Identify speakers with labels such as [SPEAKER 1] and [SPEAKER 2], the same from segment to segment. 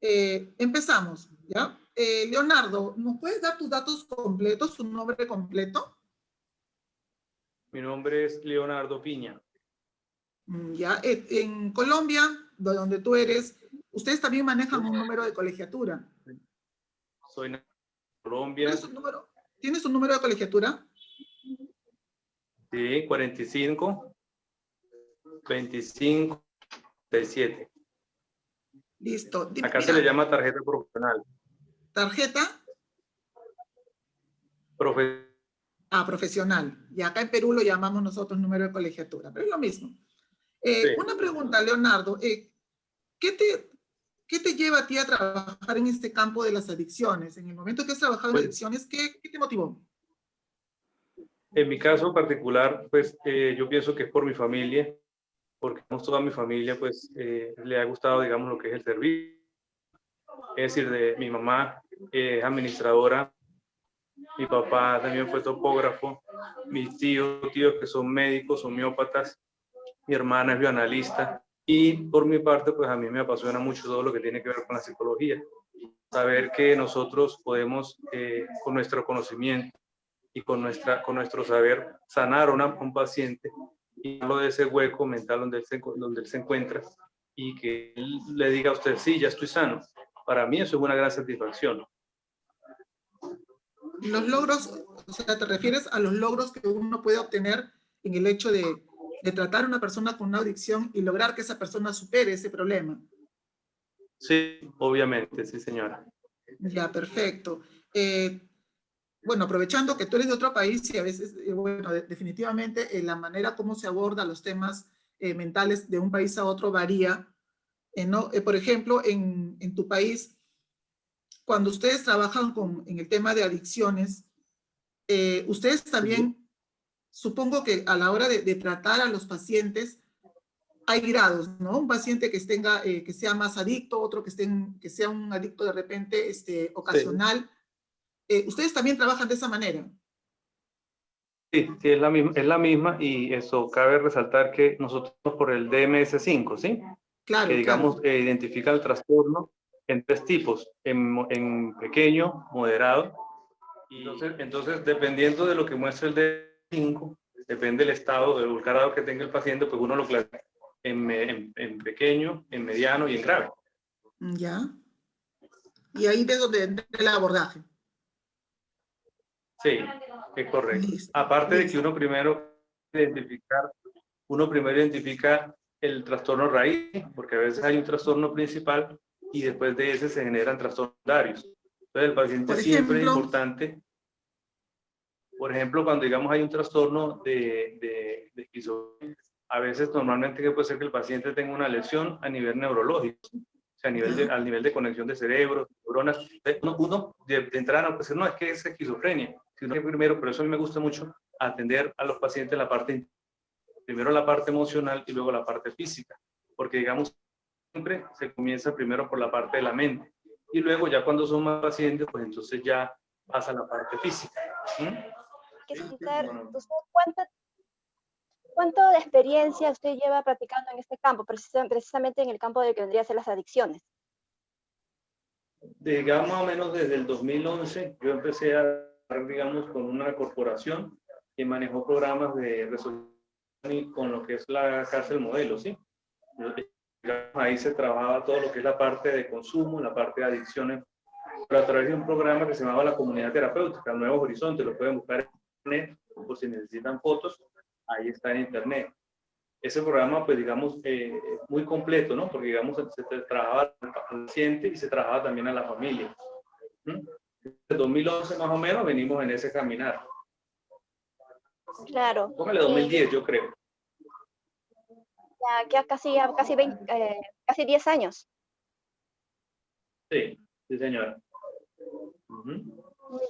[SPEAKER 1] Empezamos, ¿ya? Leonardo, ¿nos puedes dar tus datos completos, tu nombre completo?
[SPEAKER 2] Mi nombre es Leonardo Piña.
[SPEAKER 1] Ya, en Colombia, de donde tú eres, ustedes también manejan un número de colegiatura.
[SPEAKER 2] Soy de
[SPEAKER 1] ¿Cuál
[SPEAKER 2] Colombia.
[SPEAKER 1] es su número? ¿Tienes un número de colegiatura?
[SPEAKER 2] Sí, 45, 25, 37.
[SPEAKER 1] Listo.
[SPEAKER 2] Acá se
[SPEAKER 1] Mira,
[SPEAKER 2] le llama tarjeta profesional.
[SPEAKER 1] tarjeta
[SPEAKER 2] Profe
[SPEAKER 1] profesional. Y acá en Perú lo llamamos nosotros número de colegiatura, pero es lo mismo.
[SPEAKER 2] sí.
[SPEAKER 1] Una pregunta, Leonardo. ¿Qué te lleva a ti a trabajar en este campo de las adicciones? En el momento que has trabajado en
[SPEAKER 2] Pues,
[SPEAKER 1] adicciones, ¿qué te motivó?
[SPEAKER 2] en mi caso particular, pues yo pienso que es por mi familia, porque toda mi familia pues le ha gustado, digamos, lo que es el servicio. Es decir, de mi mamá es administradora, mi papá también fue topógrafo, mis tíos que son médicos, homeópatas, mi hermana es bioanalista y por mi parte pues a mí me apasiona mucho todo lo que tiene que ver con la psicología. Saber que nosotros podemos con nuestro conocimiento y con nuestro saber sanar a un paciente y hablo de ese hueco mental donde él se encuentra y que él le diga a usted, sí, ya estoy sano. Para mí eso es una gran satisfacción.
[SPEAKER 1] Los logros, o sea, te refieres a los logros que uno puede obtener en el hecho de tratar a una persona con una adicción y lograr que esa persona supere ese problema.
[SPEAKER 2] Sí, obviamente, sí, señora.
[SPEAKER 1] Ya, perfecto. Bueno, aprovechando que tú eres de otro país y a veces, bueno, definitivamente la manera como se aborda los temas mentales de un país a otro varía. ¿No? Por ejemplo, en tu país, cuando ustedes trabajan en el tema de adicciones, ustedes
[SPEAKER 2] Sí.
[SPEAKER 1] también, supongo que a la hora de tratar a los pacientes, hay grados, ¿no? Un paciente que sea más adicto, otro que sea un adicto de repente
[SPEAKER 2] Sí.
[SPEAKER 1] ocasional. ¿Ustedes también trabajan de esa manera?
[SPEAKER 2] Sí, sí, es la misma y eso cabe resaltar que nosotros por el DMS-5, ¿sí? Que
[SPEAKER 1] Claro, claro.
[SPEAKER 2] digamos identifica el trastorno en tres tipos, en pequeño, moderado, y entonces dependiendo de lo que muestre el DMS-5, depende del estado, del grado que tenga el paciente, pues uno lo clasifica en pequeño, en mediano y en grave.
[SPEAKER 1] Ya. Y ahí es donde entra el abordaje.
[SPEAKER 2] Sí, es correcto.
[SPEAKER 1] Listo,
[SPEAKER 2] Aparte de que
[SPEAKER 1] listo.
[SPEAKER 2] uno primero identifica el trastorno raíz, porque a veces hay un trastorno principal y después de ese se generan trastornos secundarios. Entonces el paciente
[SPEAKER 1] Por
[SPEAKER 2] siempre es
[SPEAKER 1] ejemplo,
[SPEAKER 2] importante, por ejemplo, cuando digamos hay un trastorno de esquizofrenia, a veces normalmente que puede ser que el paciente tenga una lesión a nivel neurológico, o sea, al nivel de conexión de cerebro, neuronas. Uno de entrada no puede decir, no, es que es esquizofrenia, sino que primero, por eso a mí me gusta mucho atender a los pacientes la parte, primero la parte emocional y luego la parte física, porque digamos, siempre se comienza primero por la parte de la mente y luego ya cuando son más pacientes, pues entonces ya pasa a la parte física.
[SPEAKER 3] ¿Usted cuánto de experiencia usted lleva practicando en este campo, precisamente en el campo de que vendría a ser las adicciones?
[SPEAKER 2] Digamos más o menos desde el 2011 yo empecé a digamos con una corporación que manejó programas de resolución con lo que es la cárcel modelo, ¿sí? Ahí se trabajaba todo lo que es la parte de consumo, la parte de adicciones, pero a través de un programa que se llamaba la Comunidad Terapéutica, Nuevos Horizontes, lo pueden buscar en internet, por si necesitan fotos, ahí está en internet. Ese programa, pues digamos, muy completo, ¿no? Porque digamos, se trabajaba al paciente y se trabajaba también a la familia. Desde 2011 más o menos venimos en ese caminar.
[SPEAKER 3] Claro.
[SPEAKER 2] Póngale 2010, yo creo.
[SPEAKER 3] Ya casi 10 años.
[SPEAKER 2] Sí, sí señora.
[SPEAKER 3] Muy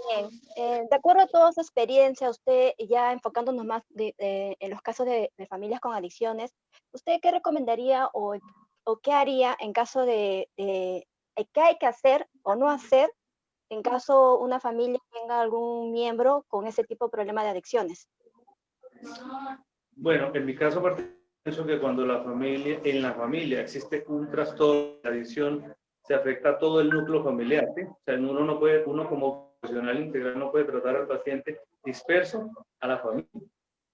[SPEAKER 3] bien. De acuerdo a toda su experiencia, usted ya enfocándonos más en los casos de familias con adicciones, ¿usted qué recomendaría o qué haría en caso de qué hay que hacer o no hacer en caso una familia tenga algún miembro con ese tipo de problema de adicciones?
[SPEAKER 2] Bueno, en mi caso pienso que cuando en la familia existe un trastorno de adicción, se afecta a todo el núcleo familiar, ¿sí? O sea, uno no puede, uno como profesional integral no puede tratar al paciente disperso a la familia.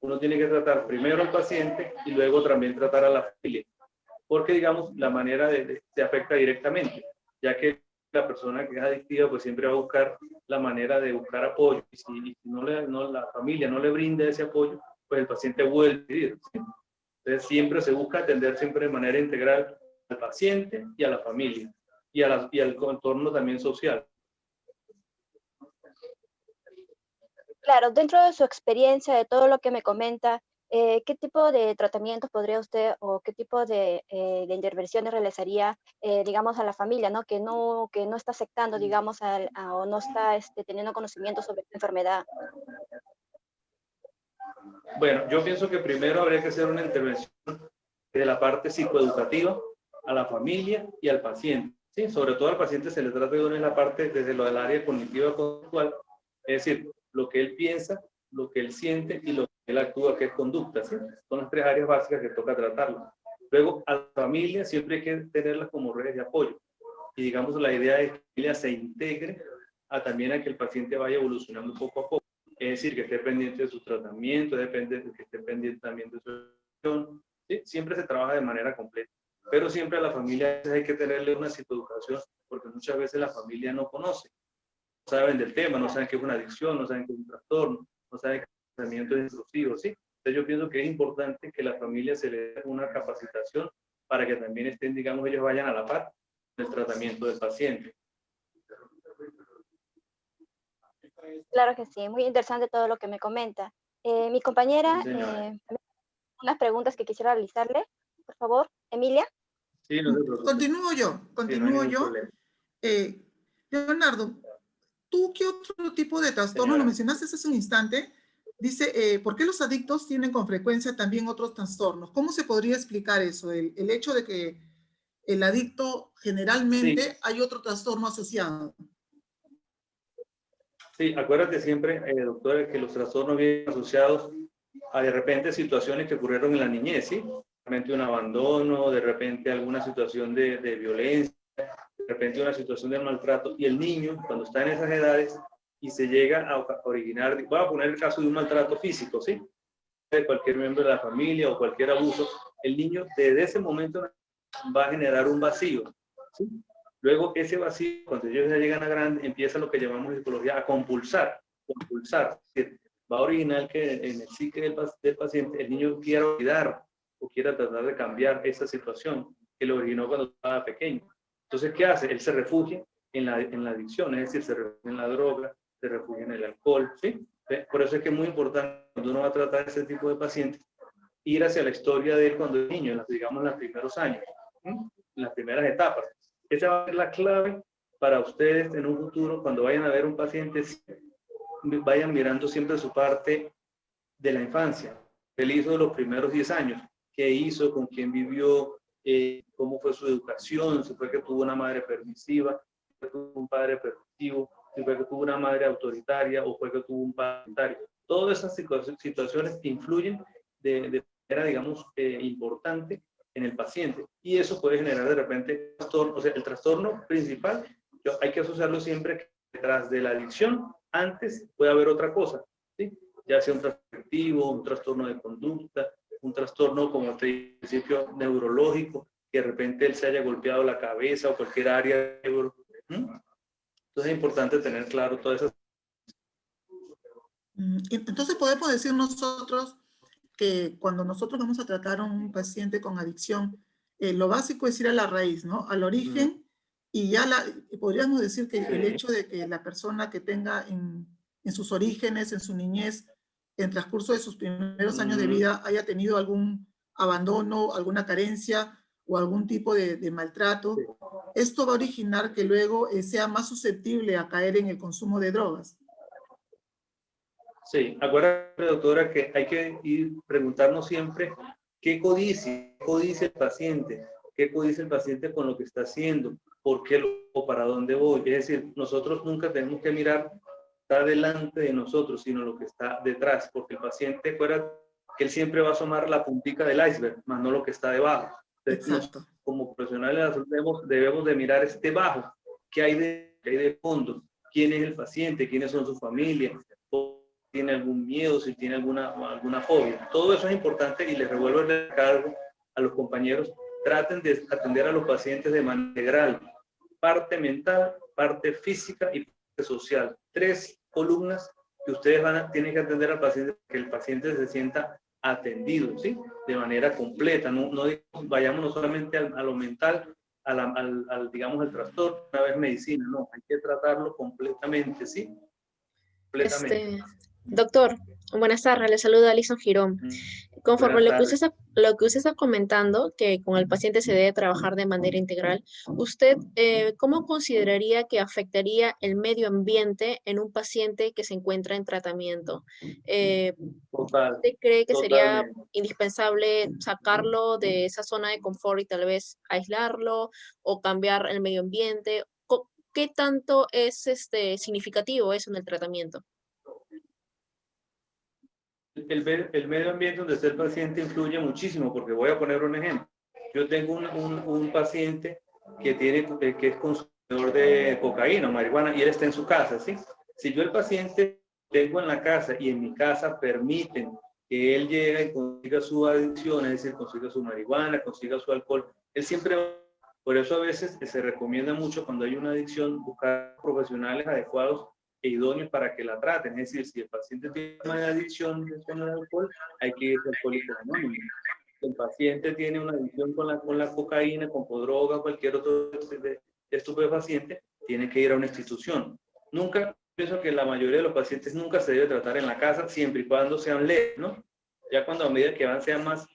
[SPEAKER 2] Uno tiene que tratar primero al paciente y luego también tratar a la familia, porque digamos la manera se afecta directamente, ya que la persona que es adictiva pues siempre va a buscar la manera de buscar apoyo, y si no, la familia no le brinda ese apoyo, pues el paciente vuelve a pedir, ¿sí? Entonces siempre se busca atender siempre de manera integral al paciente y a la familia y al entorno también social.
[SPEAKER 3] Claro, dentro de su experiencia, de todo lo que me comenta, ¿qué tipo de tratamientos podría usted o qué tipo de intervenciones realizaría, digamos, a la familia, ¿no? Que no está aceptando, digamos, o no está teniendo conocimiento sobre esta enfermedad?
[SPEAKER 2] Bueno, yo pienso que primero habría que hacer una intervención de la parte psicoeducativa a la familia y al paciente, ¿sí? Sobre todo al paciente se le trata de una la parte desde lo del área cognitiva conductual, es decir, lo que él piensa, lo que él siente y lo que él actúa, que es conducta, ¿sí? Son las tres áreas básicas que toca tratarlo. Luego, a la familia siempre hay que tenerlas como redes de apoyo. Y digamos, la idea es que la familia se integre también a que el paciente vaya evolucionando poco a poco. Es decir, que esté pendiente de su tratamiento, que esté pendiente también de su educación. ¿Sí? Siempre se trabaja de manera completa. Pero siempre a la familia hay que tenerle una psicoeducación, porque muchas veces la familia no conoce, no saben del tema, no saben qué es una adicción, no saben qué es un trastorno, no saben qué es un tratamiento intrusivo, ¿sí? Entonces yo pienso que es importante que a la familia se le dé una capacitación para que también estén, digamos, ellos vayan a la par del tratamiento del paciente.
[SPEAKER 3] Claro que sí, muy interesante todo lo que me comenta. Mi compañera,
[SPEAKER 2] Sí, señora.
[SPEAKER 3] unas preguntas que quisiera realizarle, por favor, Emilia.
[SPEAKER 2] Sí, no se preocupe.
[SPEAKER 1] Continúo yo,
[SPEAKER 2] Sí, no hay
[SPEAKER 1] continúo
[SPEAKER 2] ningún
[SPEAKER 1] yo.
[SPEAKER 2] problema.
[SPEAKER 1] Leonardo, ¿tú qué otro tipo de trastorno
[SPEAKER 2] Señora.
[SPEAKER 1] lo mencionaste hace un instante? Dice, ¿por qué los adictos tienen con frecuencia también otros trastornos? ¿Cómo se podría explicar eso? El hecho de que el adicto generalmente
[SPEAKER 2] Sí,
[SPEAKER 1] hay otro trastorno asociado.
[SPEAKER 2] sí, acuérdate siempre, doctora, que los trastornos vienen asociados a de repente situaciones que ocurrieron en la niñez, ¿sí? De repente un abandono, de repente alguna situación de violencia, de repente una situación de maltrato, y el niño, cuando está en esas edades y se llega a originar, voy a poner el caso de un maltrato físico, ¿sí? De cualquier miembro de la familia o cualquier abuso, el niño desde ese momento va a generar un vacío, ¿sí? Luego ese vacío, cuando ellos ya llegan a grande, empieza lo que llamamos en psicología a compulsar, es decir, va a originar que en el psique del paciente el niño quiera olvidar o quiera tratar de cambiar esa situación que lo originó cuando estaba pequeño. Entonces, ¿qué hace? Él se refugia en la adicción, es decir, se refugia en la droga, se refugia en el alcohol, ¿sí? Por eso es que es muy importante cuando uno va a tratar ese tipo de pacientes, ir hacia la historia de él cuando es niño, digamos, en los primeros años, ¿sí? En las primeras etapas. Esa va a ser la clave para ustedes en un futuro, cuando vayan a ver un paciente, vayan mirando siempre su parte de la infancia. Él hizo de los primeros 10 años, qué hizo, con quién vivió, cómo fue su educación, si fue que tuvo una madre permisiva, si fue que tuvo un padre permisivo, si fue que tuvo una madre autoritaria o fue que tuvo un padre autoritario. Todas esas situaciones influyen de manera, digamos, importante en el paciente, y eso puede generar de repente trastorno. O sea, el trastorno principal hay que asociarlo siempre que detrás de la adicción antes puede haber otra cosa, ¿sí? Ya sea un trastorno afectivo, un trastorno de conducta, un trastorno, como te dije al principio, neurológico, que de repente él se haya golpeado la cabeza o cualquier área del cerebro. Entonces es importante tener claro todas esas.
[SPEAKER 1] Entonces podemos decir nosotros que cuando nosotros vamos a tratar a un paciente con adicción, lo básico es ir a la raíz, ¿no? Al origen, y ya podríamos decir que el hecho de que la persona que tenga en sus orígenes, en su niñez, en transcurso de sus primeros años de vida, haya tenido algún abandono, alguna carencia o algún tipo de maltrato, esto va a originar que luego sea más susceptible a caer en el consumo de drogas.
[SPEAKER 2] Sí, acuérdate, doctora, que hay que ir preguntarnos siempre qué codicia el paciente, qué codicia el paciente con lo que está haciendo, por qué o para dónde voy. Es decir, nosotros nunca tenemos que mirar está delante de nosotros, sino lo que está detrás, porque el paciente, acuérdate que él siempre va a asomar la puntica del iceberg, más no lo que está debajo. Entonces,
[SPEAKER 1] Exacto.
[SPEAKER 2] como profesionales de la salud debemos de mirar debajo, qué hay de fondo, quién es el paciente, quiénes son sus familias, tiene algún miedo, si tiene alguna fobia. Todo eso es importante y les revuelvo el cargo a los compañeros. Traten de atender a los pacientes de manera integral, parte mental, parte física y parte social. 3 columnas que ustedes tienen que atender al paciente, que el paciente se sienta atendido, ¿sí? De manera completa. No vayamos no solamente a lo mental, digamos, al trastorno, una vez medicina, no, hay que tratarlo completamente, ¿sí? Completamente.
[SPEAKER 4] Doctor, buenas tardes, le saluda Alison Girón. Conforme
[SPEAKER 2] Buenas
[SPEAKER 4] lo que usted está comentando, que con el paciente se debe trabajar de manera integral, ¿usted cómo consideraría que afectaría el medio ambiente en un paciente que se encuentra en tratamiento? ¿Usted cree que sería indispensable sacarlo de esa zona de confort y tal vez aislarlo o cambiar el medio ambiente? ¿Qué tanto es significativo eso en el tratamiento?
[SPEAKER 2] El medio ambiente donde está el paciente influye muchísimo, porque voy a poner un ejemplo. Yo tengo un paciente que es consumidor de cocaína o marihuana y él está en su casa, ¿sí? Si yo el paciente tengo en la casa y en mi casa permiten que él llegue y consiga su adicción, es decir, consiga su marihuana, consiga su alcohol, él siempre va. Por eso a veces se recomienda mucho cuando hay una adicción buscar profesionales adecuados e idóneos para que la traten. Es decir, si el paciente tiene una adicción al alcohol, hay que ir a Alcohólicos Anónimos. Si el paciente tiene una adicción con la cocaína, con droga, cualquier otro estupefaciente, tiene que ir a una institución. Nunca, pienso que la mayoría de los pacientes nunca se debe tratar en la casa, siempre y cuando sean leves, ¿no? Ya cuando a medida que sean más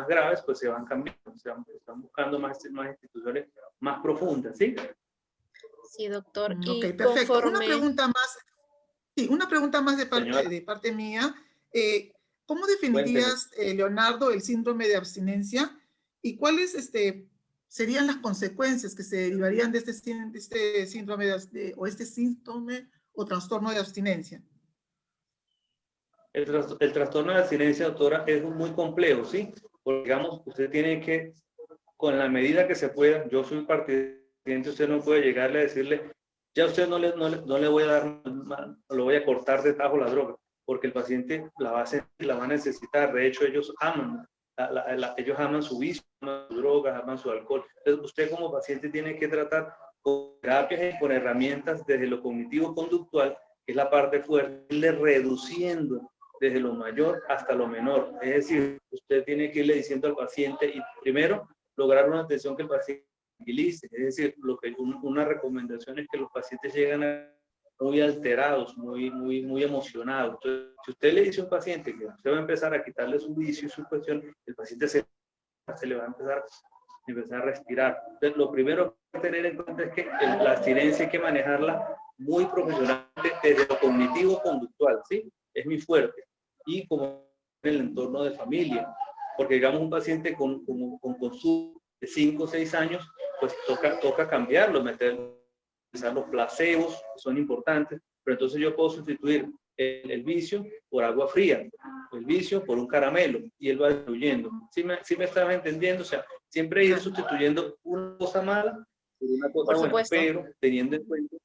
[SPEAKER 2] graves, pues se van cambiando, están buscando más instituciones más profundas, ¿sí?
[SPEAKER 4] Sí, doctor.
[SPEAKER 1] Ok,
[SPEAKER 4] Y
[SPEAKER 1] perfecto.
[SPEAKER 4] conforme...
[SPEAKER 1] Una pregunta más de
[SPEAKER 2] Señora.
[SPEAKER 1] parte mía. ¿Cómo definirías, Leonardo, el síndrome de abstinencia? ¿Y cuáles serían las consecuencias que se derivarían de este síndrome o este síntoma o trastorno de abstinencia?
[SPEAKER 2] El trastorno de abstinencia, doctora, es muy complejo, ¿sí? Porque, digamos, usted tiene que, con la medida que se pueda, yo soy partidario, usted no puede llegarle a decirle, ya usted no le voy a dar, lo voy a cortar de tajo la droga, porque el paciente la va a necesitar. De hecho, ellos aman, ellos aman su vicio, aman su droga, aman su alcohol. Entonces, usted como paciente tiene que tratar con terapias y con herramientas desde lo cognitivo-conductual, que es la parte fuerte, irle reduciendo desde lo mayor hasta lo menor. Es decir, usted tiene que irle diciendo al paciente, y primero, lograr una atención que el paciente tranquilice. Es decir, una recomendación es que los pacientes llegan muy alterados, muy emocionados. Entonces, si usted le dice a un paciente que usted va a empezar a quitarle su vicio y su cuestión, el paciente se le va a empezar a respirar. Entonces, lo primero que hay que tener en cuenta es que la abstinencia hay que manejarla muy profesionalmente desde lo cognitivo-conductual, ¿sí? Es muy fuerte. Y como en el entorno de familia, porque digamos un paciente con consumo de 5 o 6 años, pues toca cambiarlo, utilizar los placebos, que son importantes, pero entonces yo puedo sustituir el vicio por agua fría, el vicio por un caramelo, y él va disminuyendo. ¿Sí me estás entendiendo? O sea, siempre ir sustituyendo una cosa mala por una cosa buena, pero teniendo en cuenta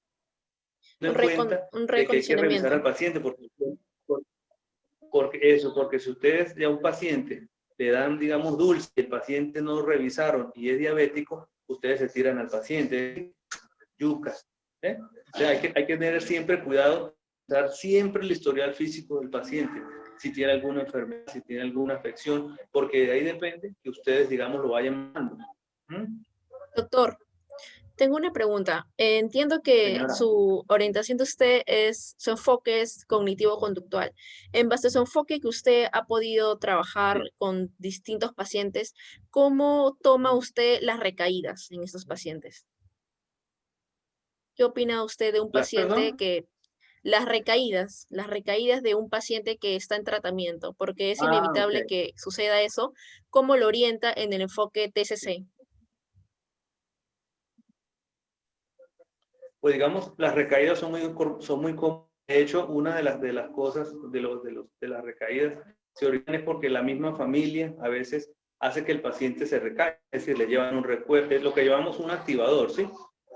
[SPEAKER 2] de que hay que revisar al paciente, porque si ustedes ya a un paciente le dan, digamos, dulce, y el paciente no lo revisaron y es diabético, ustedes se tiran al paciente, yucas, ¿eh? O sea, hay que tener siempre cuidado, dar siempre el historial físico del paciente, si tiene alguna enfermedad, si tiene alguna afección, porque de ahí depende que ustedes, digamos, lo vayan mandando.
[SPEAKER 4] Doctor, tengo una pregunta. Entiendo que
[SPEAKER 2] Señora.
[SPEAKER 4] su orientación de usted su enfoque es cognitivo-conductual. En base a su enfoque que usted ha podido trabajar con distintos pacientes, ¿cómo toma usted las recaídas en estos pacientes? ¿Qué opina usted de un paciente que las recaídas de un paciente que está en tratamiento? Porque es inevitable que suceda eso. ¿Cómo lo orienta en el enfoque TCC?
[SPEAKER 2] Pues digamos, las recaídas son muy comunes. De hecho, una de las cosas de las recaídas se originan es porque la misma familia a veces hace que el paciente se recaiga, es decir, le llevan un recuerdo, es lo que llamamos un activador, ¿sí?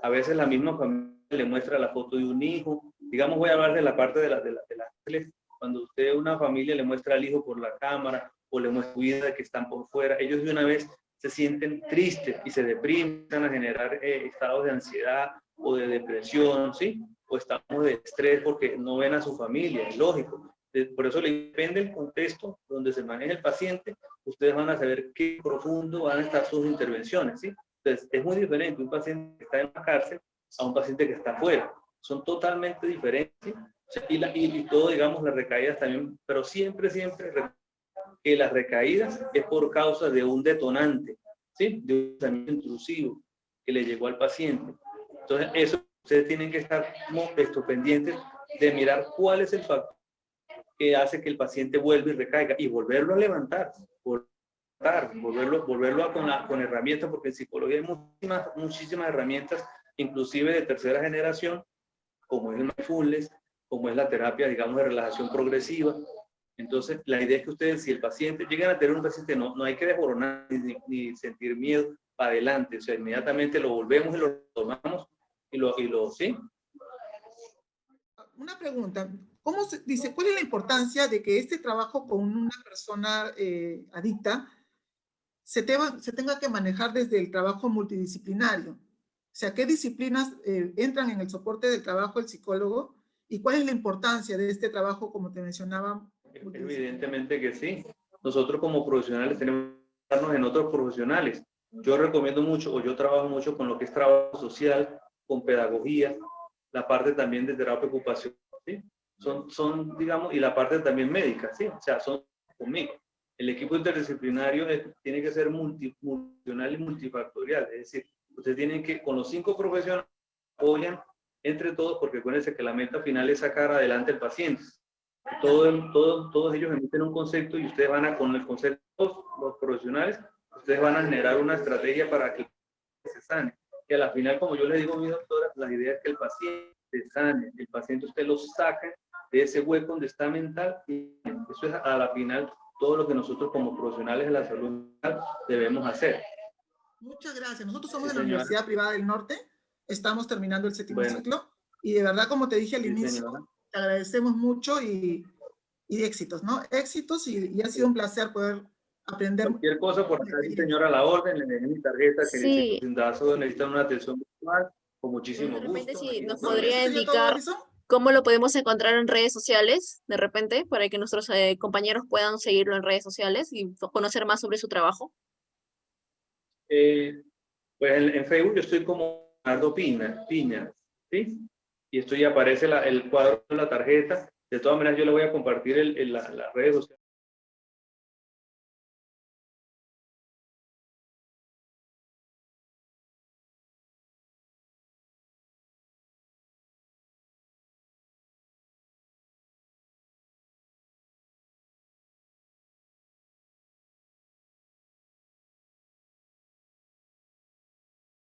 [SPEAKER 2] A veces la misma familia le muestra la foto de un hijo, digamos, voy a hablar de la parte de las cuando usted, una familia, le muestra al hijo por la cámara o le muestra vida que están por fuera, ellos de una vez se sienten tristes y se deprimen, a generar estados de ansiedad o de depresión, ¿sí? O estamos de estrés porque no ven a su familia, es lógico. Por eso le depende el contexto donde se maneja el paciente, ustedes van a saber qué profundo van a estar sus intervenciones, ¿sí? Entonces, es muy diferente un paciente que está en la cárcel a un paciente que está afuera. Son totalmente diferentes, ¿sí? O sea, y todo, digamos, las recaídas también, pero siempre que las recaídas es por causa de un detonante, ¿sí? De un pensamiento intrusivo que le llegó al paciente. Entonces, eso ustedes tienen que estar pendientes de mirar cuál es el factor que hace que el paciente vuelva y recaiga y volverlo a levantar, volverlo con herramientas, porque en psicología hay muchísimas herramientas, inclusive de tercera generación, como es el mindfulness, como es la terapia, digamos, de relajación progresiva. Entonces, la idea es que ustedes, si el paciente, llegan a tener un paciente, no hay que desmoronar ni sentir miedo para adelante, o sea, inmediatamente lo volvemos y lo tomamos ¿sí?
[SPEAKER 1] Una pregunta, ¿cómo se dice, cuál es la importancia de que este trabajo con una persona adicta se tenga que manejar desde el trabajo multidisciplinario? O sea, ¿qué disciplinas entran en el soporte del trabajo del psicólogo? ¿Y cuál es la importancia de este trabajo, como te mencionaba?
[SPEAKER 2] Evidentemente que sí. Nosotros como profesionales tenemos que darnos en otros profesionales. Yo recomiendo mucho, o yo trabajo mucho con lo que es trabajo social, con pedagogía, la parte también de terapia ocupacional, ¿sí? Son, digamos, y la parte también médica, ¿sí? O sea, son conmigo. El equipo interdisciplinario tiene que ser multifuncional y multifactorial, es decir, ustedes tienen que, con los 5 profesionales, apoyan entre todos, porque acuérdense que la meta final es sacar adelante al paciente. Todos ellos emiten un concepto y ustedes van a, con el concepto, los profesionales, ustedes van a generar una estrategia para que se sane. Que a la final, como yo les digo a mi doctora, la idea es que el paciente se sane, el paciente usted lo saca de ese hueco donde está mental, y eso es a la final todo lo que nosotros como profesionales de la salud mental debemos hacer.
[SPEAKER 1] Muchas gracias. Nosotros somos
[SPEAKER 2] Sí,
[SPEAKER 1] de la
[SPEAKER 2] señora.
[SPEAKER 1] Universidad Privada del Norte, estamos terminando el 7º
[SPEAKER 2] Bueno.
[SPEAKER 1] ciclo, y de verdad, como te dije al
[SPEAKER 2] Sí,
[SPEAKER 1] inicio,
[SPEAKER 2] señora.
[SPEAKER 1] te agradecemos mucho y éxitos, ¿no? Éxitos, y ha sido un placer poder aprender.
[SPEAKER 2] Cualquier cosa por acá, señora, a la orden, le dejé mi tarjeta, que
[SPEAKER 4] Sí.
[SPEAKER 2] si en caso necesitan una atención virtual, con muchísimo
[SPEAKER 4] De repente,
[SPEAKER 2] gusto.
[SPEAKER 4] si nos
[SPEAKER 1] ¿No?
[SPEAKER 4] podría
[SPEAKER 1] ¿Eso sería todo,
[SPEAKER 4] indicar
[SPEAKER 1] Alison?
[SPEAKER 4] cómo lo podemos encontrar en redes sociales, de repente, para que nuestros compañeros puedan seguirlo en redes sociales y conocer más sobre su trabajo.
[SPEAKER 2] Pues en Facebook yo estoy como Leonardo Piña, ¿sí? Y esto ya aparece el cuadro de la tarjeta. De todas maneras, yo le voy a compartir las redes sociales.